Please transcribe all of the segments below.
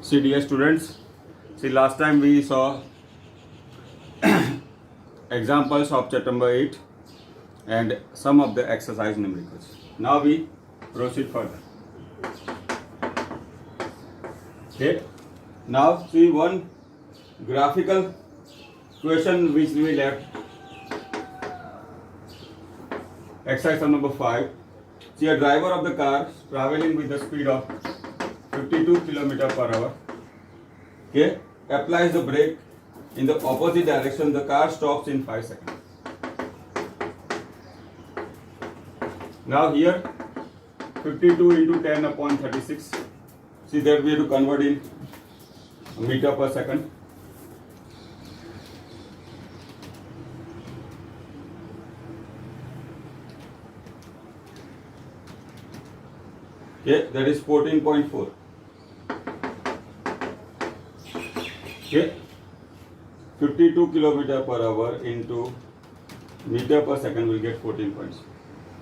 See, dear students, see, last time we saw examples of chapter number 8 and some of the exercise numericals. Now we proceed further. Okay. Now see one graphical question which we left. Exercise number 5. See, a driver of the car traveling with the speed of 52 km per hour. Okay, applies the brake in the opposite direction. The car stops in 5 seconds. Now here 52 into 10 upon 36. See that we have to convert in meter per second. Okay, that is 14.4. Okay, 52 km per hour into meter per second will get 14 points.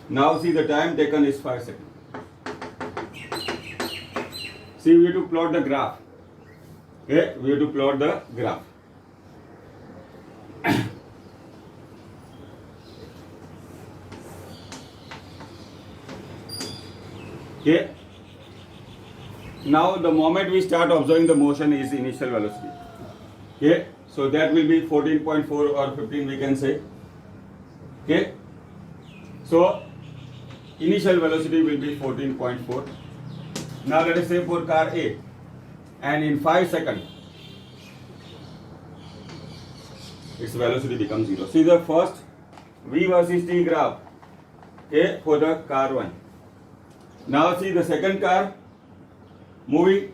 Now see, the time taken is 5 seconds. See, we have to plot the graph. Okay, we have to plot the graph. Okay. Now the moment we start observing the motion is initial velocity. Okay, so that will be 14.4 or 15 we can say. Okay, so initial velocity will be 14.4. Now let us say for car A, and in 5 seconds its velocity becomes 0. See the first V versus T graph, okay, for the car 1. Now see the second car moving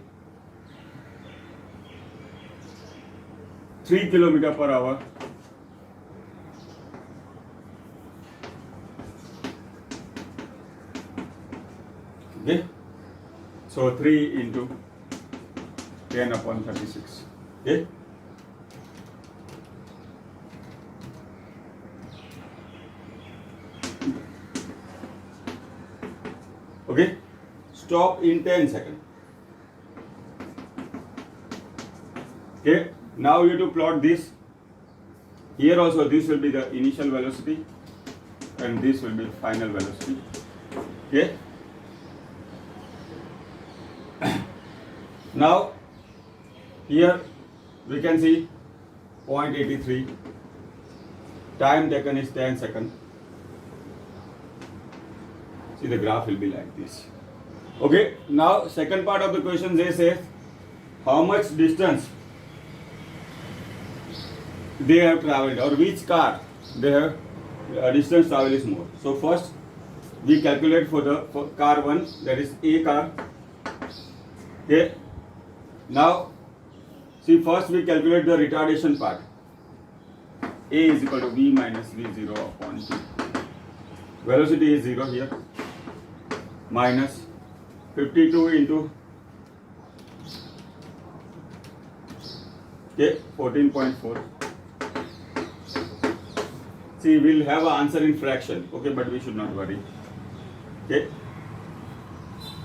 3 km per hour. Okay, so 3 into 10 upon 36. Okay, okay, stop in 10 seconds. Okay, now you have to plot this. Here also this will be the initial velocity and this will be final velocity. Okay, now here we can see 0.83, time taken is 10 seconds. See, the graph will be like this. Okay, now second part of the question, they say how much distance they have traveled, or which car they have distance travel is more. So first we calculate for car 1, that is A car. Okay, now see, first we calculate the retardation part. A is equal to V minus V0 upon T. Velocity is 0 here, minus 52 into 14.4. See, we'll have an answer in fraction, okay, but we should not worry. Okay,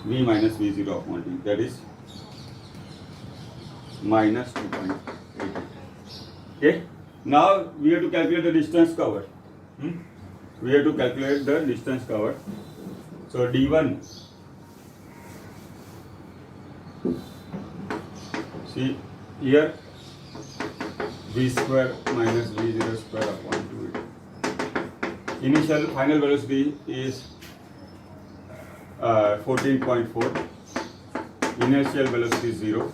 V minus V0 upon T, that is minus 2.88. Okay, now we have to calculate the distance covered. We have to calculate the distance covered. So D1, see here, V square minus V0 square upon 2. Initial final velocity is 14.4. Initial velocity is 0.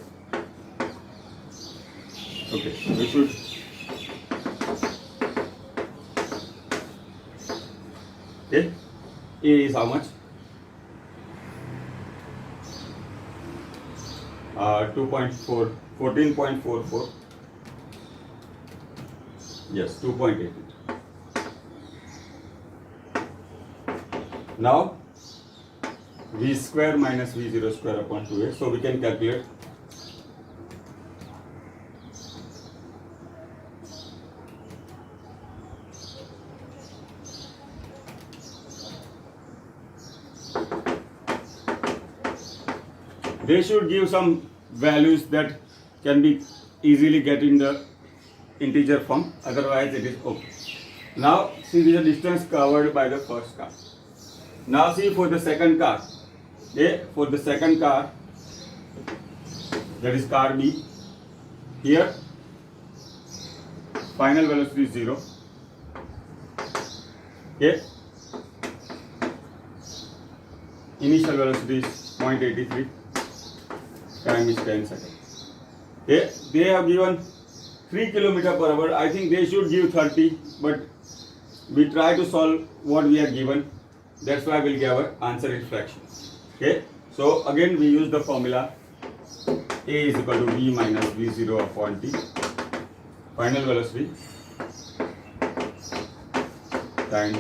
Okay, we should okay. A is how much? 2.4, 14.44. Yes, 2.88. Now V square minus V0 square upon 2a. So we can calculate they should give some values that can be easily get in the integer form, otherwise it is okay. Now see the distance covered by the first car. Now see for the second car. Okay, for the second car, that is car B, here final velocity is 0. Okay, initial velocity is 0.83, time is 10 seconds. Okay, they have given 3 km/h. I think they should give 30, but we try to solve what we are given. That's why we'll give our answer in fractions. Okay, so again we use the formula A is equal to V minus V0 upon T. Final velocity, time.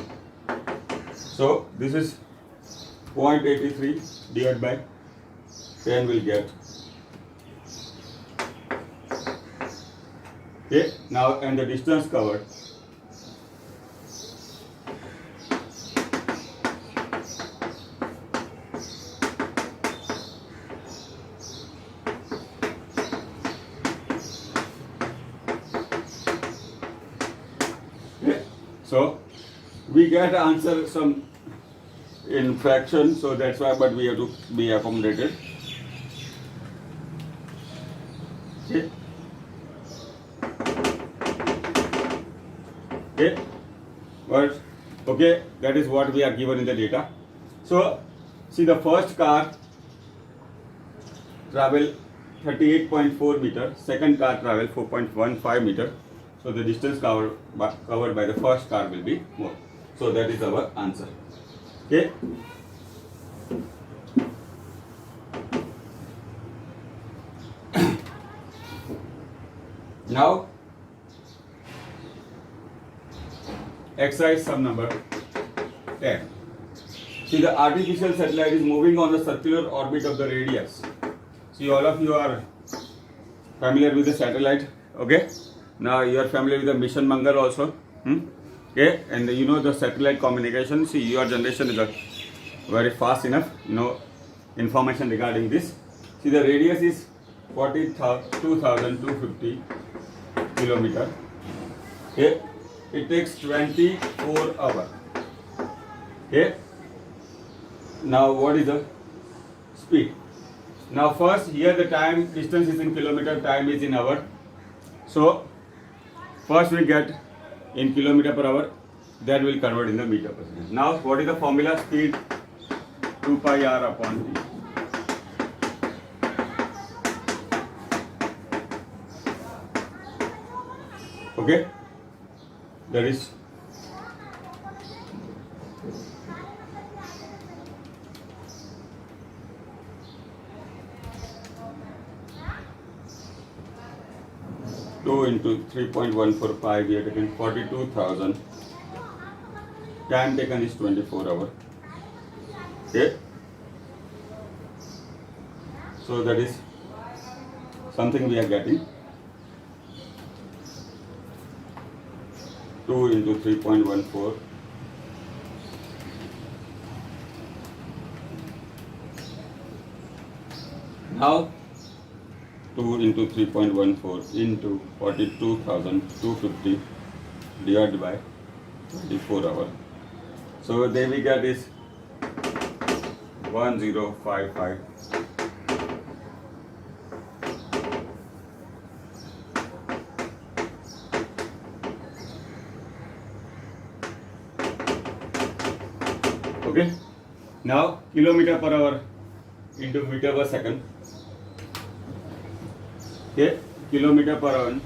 So this is 0.83 divided by 10 will get. Okay, now and the distance covered. Okay, so we get answer some in fraction, so that's why, but we have to be accommodated. Okay. Okay, but okay, that is what we are given in the data. So see the first car travel 38.4 meter, second car travel 4.15 meter. So the distance covered by the first car will be more. So that is our answer. Okay. Now exercise sum number 10. See the artificial satellite is moving on the circular orbit of the radius. See, all of you are familiar with the satellite. Okay. Now you are familiar with the mission Mangal also. Okay, and you know the satellite communication. See, your generation is very fast enough. You know information regarding this. See, the radius is 42,250 kilometer. Okay, it takes 24 hours. Okay. Now what is the speed? Now first here the time distance is in kilometer, time is in hour. So first we get in kilometer per hour, that will convert in the meter per second. Now what is the formula? Speed 2 pi r upon t. Okay, that is 2 into 3.145, we are taking 42,000. Time taken is 24 hours. Okay. So that is something we are getting. 2 into 3.14. Now 2 into 3.14 into 42,250 divided by 24 hours. So there we get is 1055. Okay. Now kilometer per hour into meter per second. Okay, kilometer per hour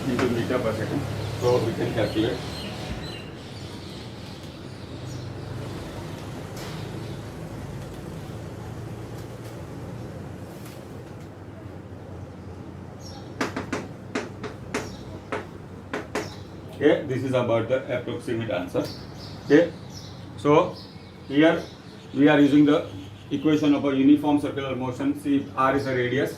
into meter per second. So we can calculate. Okay, this is about the approximate answer. Okay, so here we are using the equation of a uniform circular motion. See, r is the radius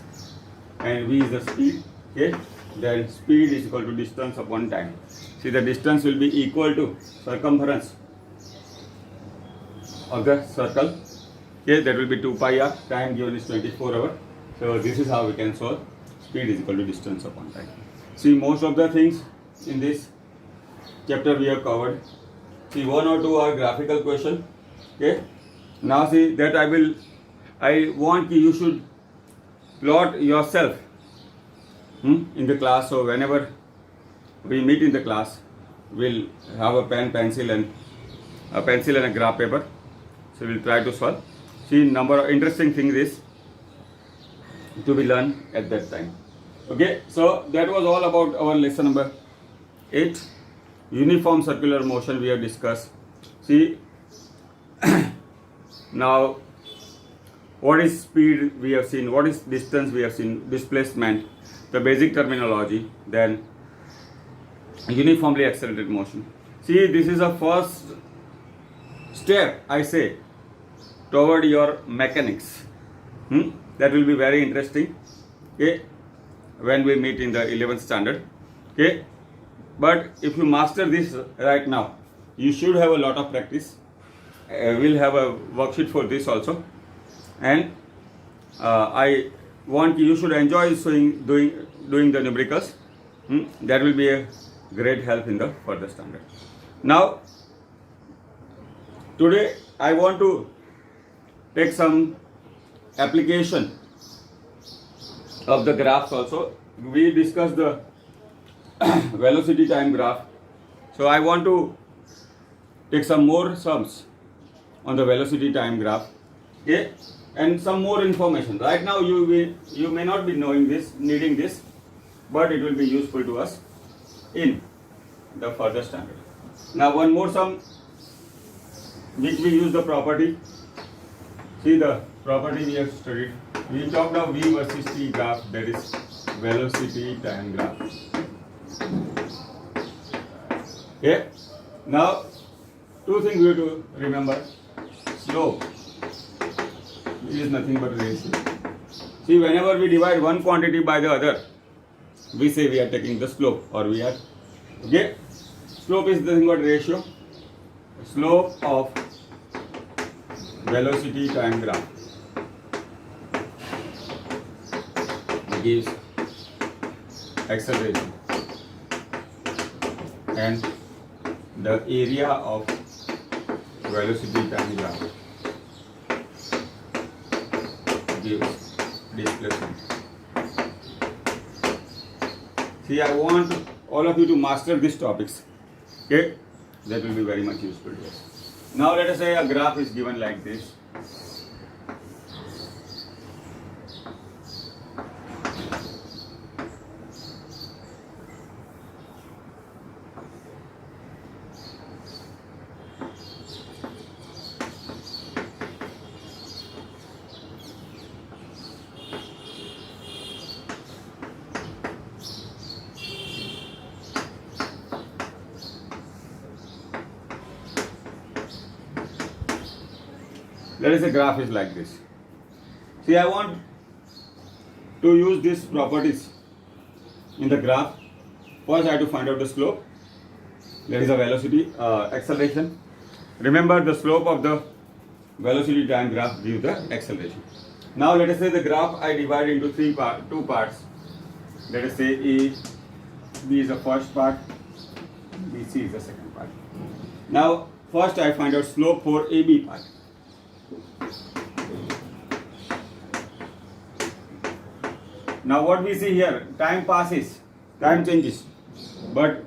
and v is the speed. Okay, then speed is equal to distance upon time. See, the distance will be equal to circumference of the circle Okay, that will be 2 pi r. Time given is 24 hours. So this is how we can solve speed is equal to distance upon time. See, most of the things in this chapter we have covered. See, 1 or 2 are graphical question. Okay. Now see that I want you should plot yourself in the class. So whenever we meet in the class, we'll have a pen, pencil and a graph paper. So we'll try to solve. See, number of interesting things is to be learned at that time. Okay, so that was all about our lesson number 8. Uniform circular motion we have discussed. See, now what is speed we have seen, what is distance we have seen, displacement, the basic terminology, then uniformly accelerated motion. See, this is a first step, I say, toward your mechanics. That will be very interesting, okay, when we meet in the 11th standard. Okay, but if you master this right now, you should have a lot of practice. We'll have a worksheet for this also, and I want you should enjoy doing the numericals. That will be a great help in the further standard. Now, today I want to take some application of the graphs also. We discussed the velocity time graph. So I want to take some more sums on the velocity time graph. Okay, and some more information. Right now you may not be needing this, but it will be useful to us in the further standard. Now one more sum which we use the property. See the property we have studied. We talked of V versus T graph, that is velocity time graph. Okay. Now, two things we have to remember. Slope is nothing but ratio. See, whenever we divide one quantity by the other, we say we are taking the slope, or we are, okay. Slope is nothing but ratio. Slope of velocity time graph gives acceleration, and the area of velocity time graph gives displacement. See, I want all of you to master these topics. Okay, that will be very much useful to us. Now let us say a graph is given like this. Let us say graph is like this. See, I want to use these properties in the graph. First, I have to find out the slope. That is a velocity, acceleration. Remember, the slope of the velocity time graph gives the acceleration. Now, let us say the graph I divide into two parts. Let us say A, B is the first part, B, C is the second part. Now, first I find out slope for AB part. Now what we see here, time passes, time changes, but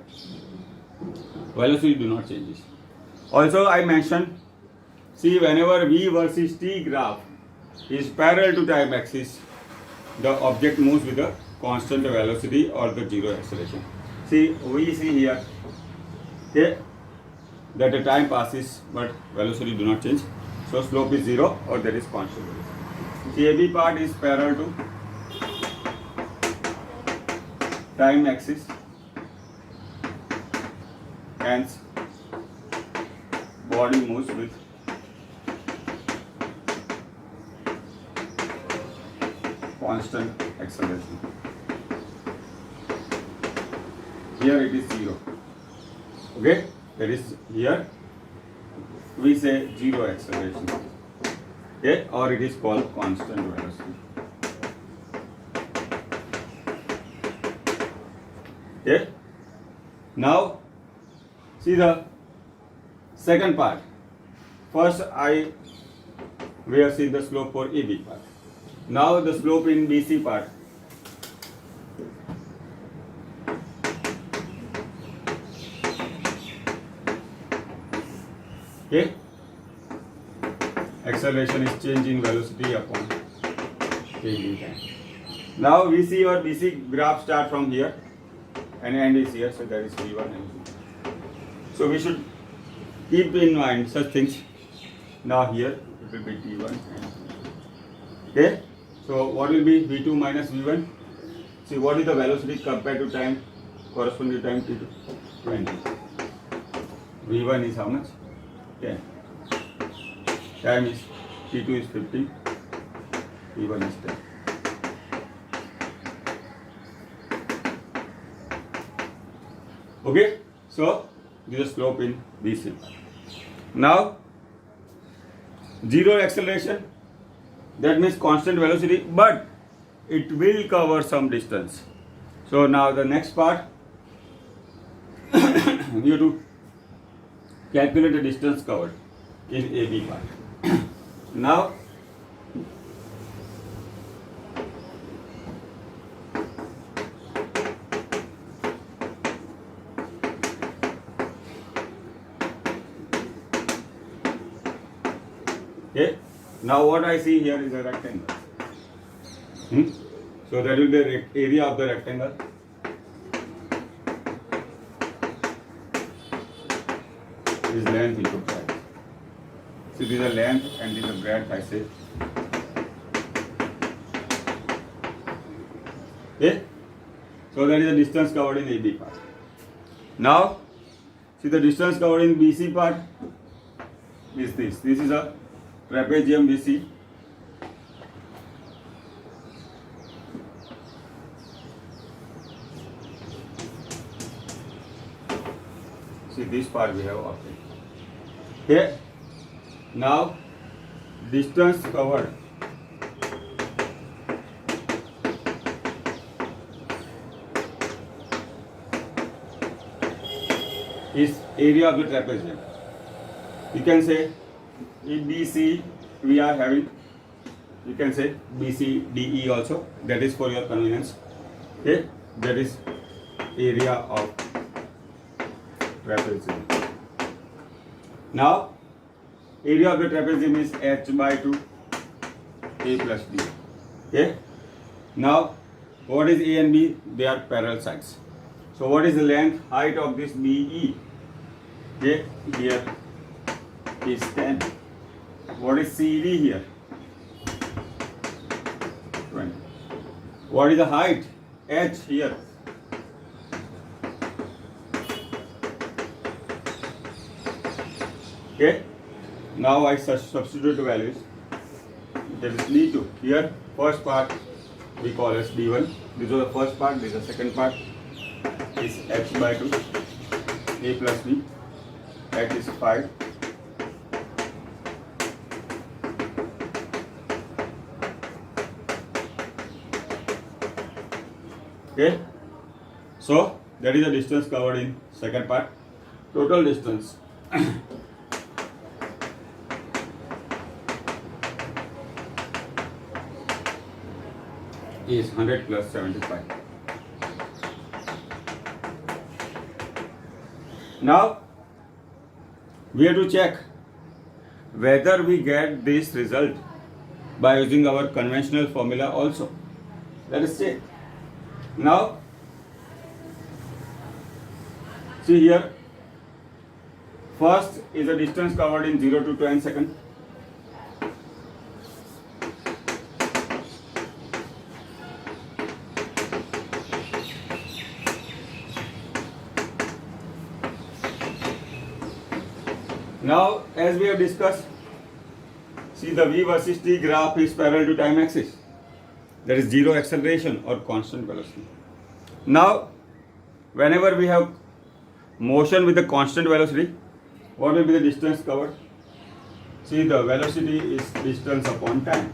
velocity do not changes. Also I mentioned, see, whenever V versus T graph is parallel to time axis, the object moves with a constant velocity or the zero acceleration. See, we see here, okay, that the time passes but velocity do not change. So slope is 0 or there is constant velocity. See, AB part is parallel to time axis, hence body moves with constant acceleration. Here it is 0. Okay, that is here we say 0 acceleration. Okay, or it is called constant velocity. Okay. Now see the second part. First we have seen the slope for AB part. Now the slope in BC part. Okay. Acceleration is change in velocity upon change in time. Now we see our BC graph start from here and end is here, so that is V1 and V2. So we should keep in mind such things. Now here it will be T1 and okay. So what will be V2 minus V1? See what is the velocity compared to time, corresponding time T2? 20. V1 is how much? 10. Time is T2 is 15. V1 is 10. Okay, so this is slope in BC. Now, zero acceleration, that means constant velocity, but it will cover some distance. So now the next part, you have to calculate the distance covered in AB part. Now, okay. Now what I see here is a rectangle. So that will be the area of the rectangle. Is length into breadth. So this is the length and this is the breadth, I say. Okay. So that is the distance covered in AB part. Now see the distance covered in BC part is this. This is a trapezium BC. See this part we have obtained. Okay. Now distance covered is area of the trapezium. You can say in BC we are having, you can say BCDE also, that is for your convenience. Okay, that is area of trapezium. Now area of the trapezium is h by 2 a plus b. Okay. Now what is A and B? They are parallel sides. So what is the length, height of this BE? Okay, here is 10. What is CD here? 20. What is the height? H here. Okay. Now I substitute the values. There is D2. Here, first part we call as D1. This is the first part. This is the second part. Is H by 2. A plus B. H is 5. Okay. So that is the distance covered in second part. Total distance is 100 plus 75. Now we have to check whether we get this result by using our conventional formula also. Let us check. Now see here, first is the distance covered in 0 to 10 seconds. Now as we have discussed, see the V versus T graph is parallel to time axis. There is zero acceleration or constant velocity. Now whenever we have motion with a constant velocity, what will be the distance covered? See, the velocity is distance upon time.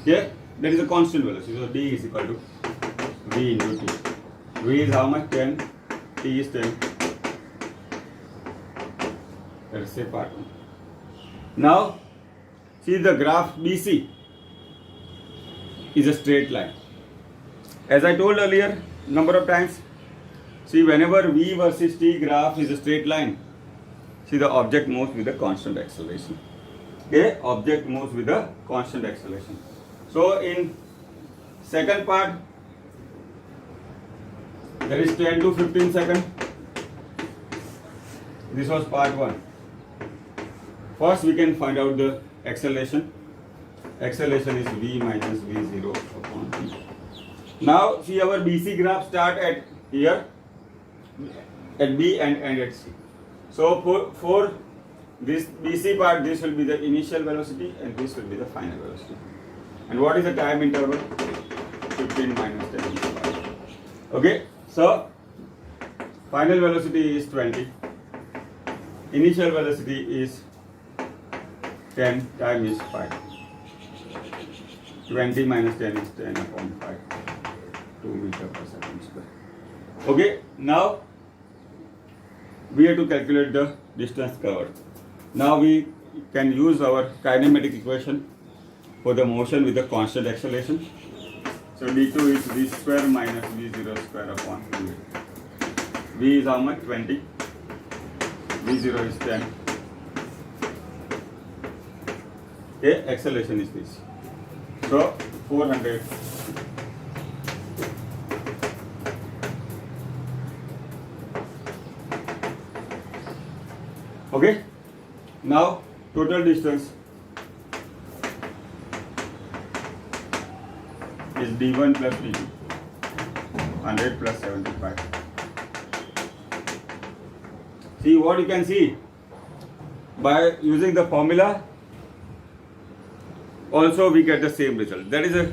Okay, there is a constant velocity. So d is equal to v into t. V is how much? 10. T is 10. Let us say part 1. Now, see the graph BC is a straight line. As I told earlier, number of times, see whenever V versus T graph is a straight line, see the object moves with a constant acceleration. Okay, object moves with a constant acceleration. So in second part, there is 10 to 15 seconds. This was part 1. First we can find out the acceleration. Acceleration is V minus V0 upon T. Now see our BC graph start at here, at B and end at C. So for this BC part, this will be the initial velocity and this will be the final velocity. And what is the time interval? 15 minus 10 is 5. Okay, so final velocity is 20. Initial velocity is 10, time is 5. 20 minus 10 is 10 upon 5. 2 meter per second square. Okay, now we have to calculate the distance covered. Now we can use our kinematic equation for the motion with the constant acceleration. So d2 is v square minus v0 square upon 2. V is how much? 20. v0 is 10. Okay, acceleration is this. So 400. Okay, now total distance is d1 plus d2, 100 plus 75. See what you can see by using the formula, also we get the same result. That is a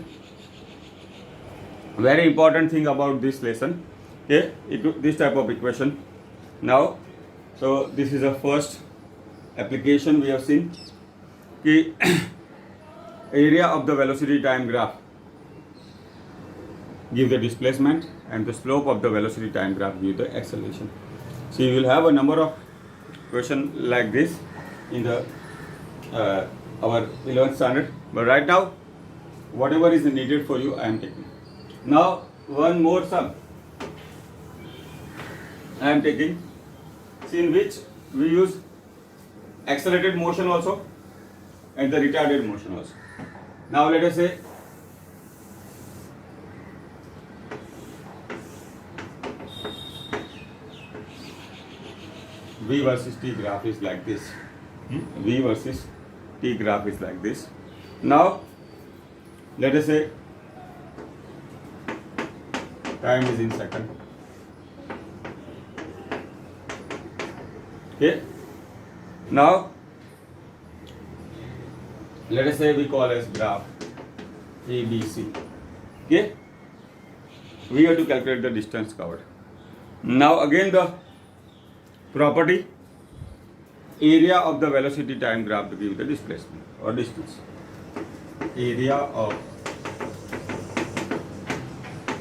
very important thing about this lesson. Okay, this type of equation. Now, so this is the first application we have seen. The area of the velocity time graph give the displacement and the slope of the velocity time graph give the acceleration. So you will have a number of questions like this in the our 11th standard. But right now, whatever is needed for you, I am taking. Now one more sum I am taking, in which we use accelerated motion also and the retarded motion also. Now let us say V versus T graph is like this. V versus T graph is like this. Now let us say time is in second. Okay. Now let us say we call as graph ABC. Okay. We have to calculate the distance covered. Now again the property, area of the velocity time graph to give the displacement or distance. Area of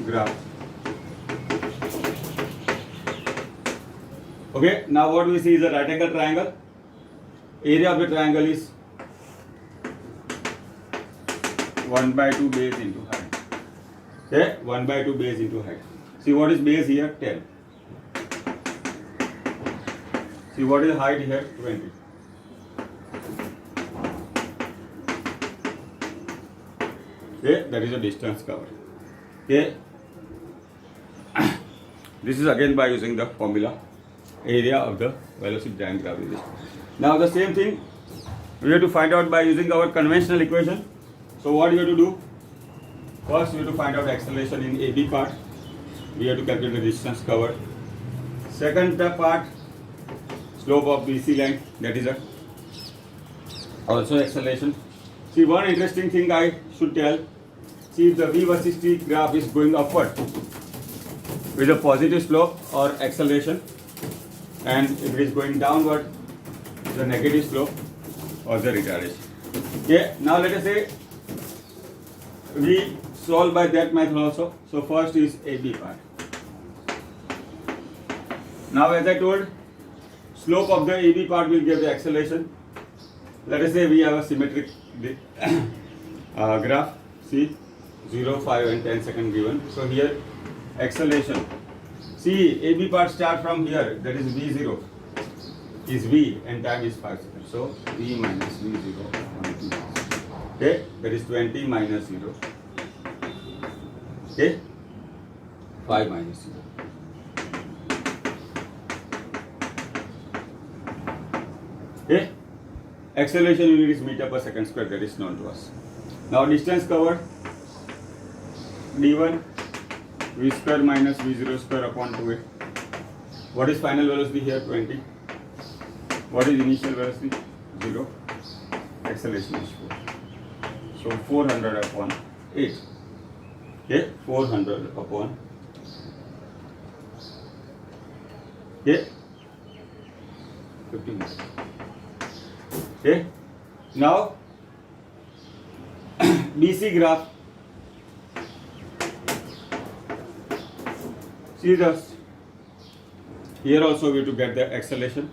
graph. Okay, now what we see is a right angle triangle. Area of the triangle is 1/2 base into height. Okay, 1/2 base into height. See what is base here? 10. See what is height here? 20. Okay, that is the distance covered. Okay, this is again by using the formula, area of the velocity time graph. Now the same thing we have to find out by using our conventional equation. So what you have to do? First we have to find out acceleration in AB part. We have to calculate the distance covered. Second part, slope of BC line, that is also acceleration. See one interesting thing I should tell. See if the V versus T graph is going upward with a positive slope or acceleration, and if it is going downward with a negative slope. or the retardation. Okay, now let us say we solve by that method also. So first is AB part. Now as I told, slope of the AB part will give the acceleration. Let us say we have a symmetric graph. See, 0, 5 and 10 seconds given. So here acceleration. See, AB part start from here, that is V0 is V and time is 5 seconds. So V minus V0. Okay, that is 20 minus 0. Okay, 5 minus 0. Okay, acceleration unit is meter per second square, that is known to us. Now distance covered, d1 v square minus v0 square upon 2a. What is final velocity here? 20. What is initial velocity? 0. Acceleration is 4. So 400 upon 8. Okay, 400 upon. Okay, 15. Okay, now BC graph. See this. Here also we have to get the acceleration,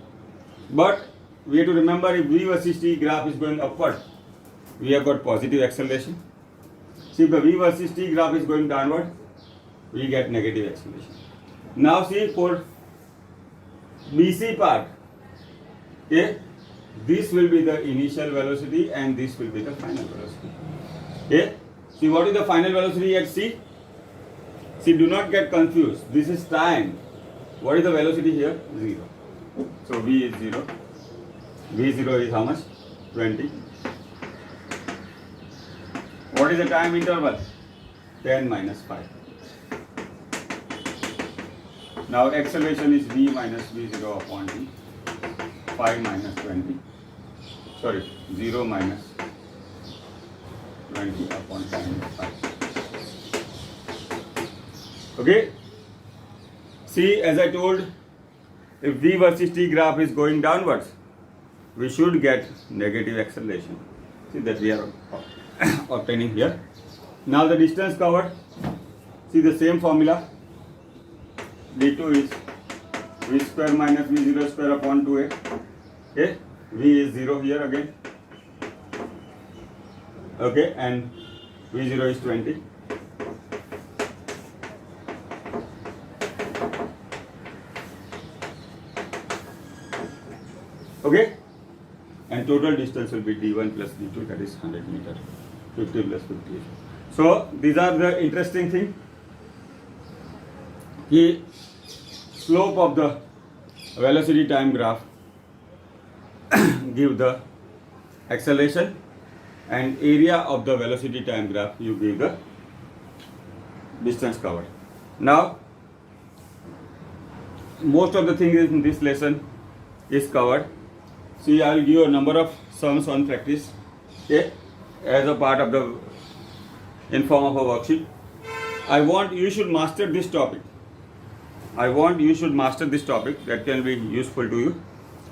but we have to remember if V versus T graph is going upward, we have got positive acceleration. See, if the V versus T graph is going downward, we get negative acceleration. Now see for BC part, okay, this will be the initial velocity and this will be the final velocity. Okay, see what is the final velocity at C? See, do not get confused. This is time. What is the velocity here? 0. So V is 0. V0 is how much? 20. What is the time interval? 10 minus 5. Now acceleration is V minus V0 upon T. 5 minus 20. Sorry, 0 minus 20 upon 10 minus 5. Okay. See, as I told, if V versus T graph is going downwards, we should get negative acceleration. See that we are obtaining here. Now the distance covered. See the same formula. D2 is V square minus V0 square upon 2a. Okay. V is 0 here again. Okay, and V0 is 20. Okay, and total distance will be d1 plus d2, that is 100 meter, 50 plus 50. So these are the interesting thing. The slope of the velocity time graph give the acceleration, and area of the velocity time graph you give the distance covered. Now most of the things in this lesson is covered. See, I will give you a number of sums on practice, okay, as a part of the in form of a worksheet. I want you should master this topic. I want you should master this topic, that can be useful to you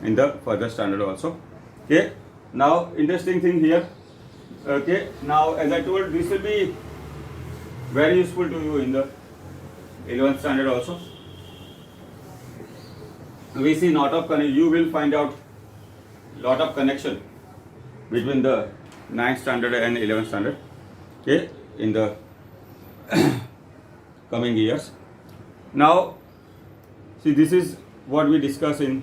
in the further standard also. Okay. Now interesting thing here. Okay. Now as I told, this will be very useful to you in the 11th standard also. We see you will find out lot of connection between the 9th standard and 11th standard, okay, in the coming years. Now see, this is what we discuss in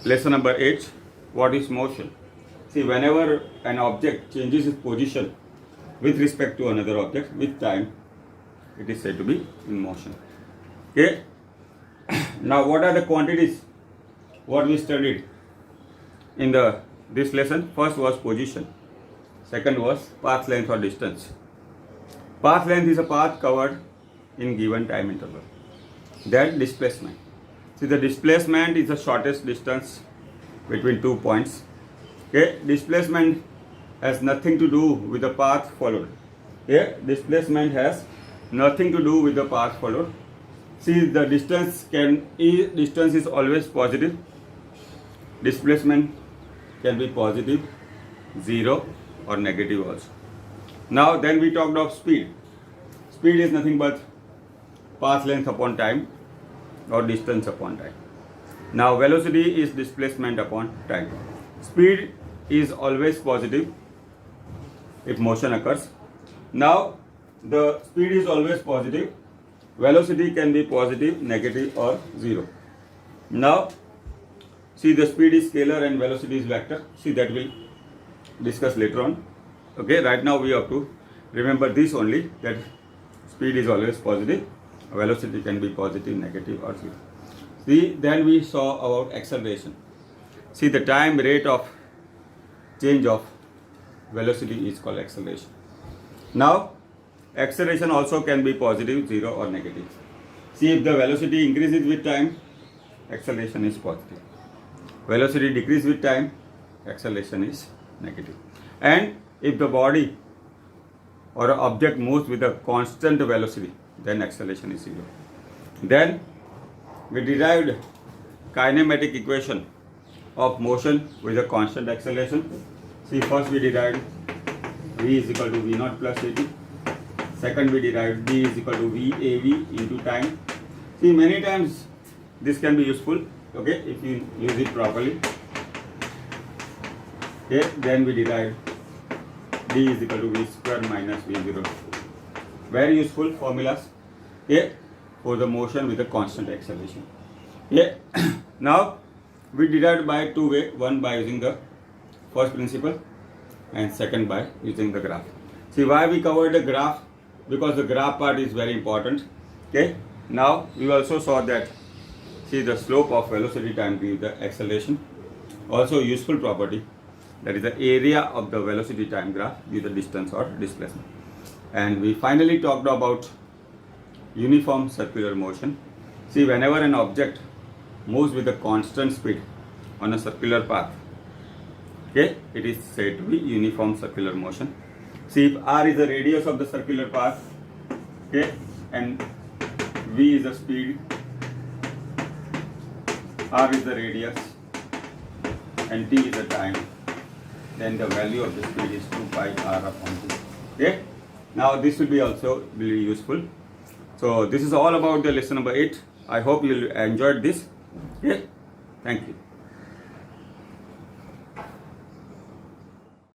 lesson number 8. What is motion? See, whenever an object changes its position with respect to another object with time, it is said to be in motion. Okay. Now what are the quantities what we studied in this lesson? First was position, second was path length or distance. Path length is a path covered in given time interval. Then displacement. See, the displacement is the shortest distance between 2 points. Okay, displacement has nothing to do with the path followed. Okay, displacement has nothing to do with the path followed. See, the distance is always positive. Displacement can be positive, 0 or negative also. Now then we talked of speed. Speed is nothing but path length upon time or distance upon time. Now velocity is displacement upon time. Speed is always positive if motion occurs. Now the speed is always positive. Velocity can be positive, negative or 0. Now see, the speed is scalar and velocity is vector. See, that we'll discuss later on. Okay, right now we have to remember this only, that speed is always positive, velocity can be positive, negative or 0. See, then we saw about acceleration. See, the time rate of change of velocity is called acceleration. Now acceleration also can be positive, 0 or negative. See, if the velocity increases with time, acceleration is positive. Velocity decreases with time, acceleration is negative. And if the body or an object moves with a constant velocity, then acceleration is 0. Then we derived kinematic equation of motion with a constant acceleration. See, first we derived v is equal to v naught plus at. Second we derived d is equal to vav into time. See, many times this can be useful, okay, if you use it properly. Okay, then we derived d is equal to v square minus v0. Very useful formulas, okay, for the motion with a constant acceleration. Okay. Now we derived by two ways, one by using the first principle and second by using the graph. See, why we covered the graph? Because the graph part is very important. Okay. Now we also saw that, see, the slope of velocity time gives the acceleration. Also useful property, that is the area of the velocity time graph gives the distance or displacement. And we finally talked about uniform circular motion. See, whenever an object moves with a constant speed on a circular path, okay, it is said to be uniform circular motion. See, if r is the radius of the circular path, okay, and v is the speed, r is the radius and t is the time, then the value of the speed is 2 pi r upon t. Okay. Now this will be also really useful. So this is all about the lesson number 8. I hope you enjoyed this. Okay. Thank you.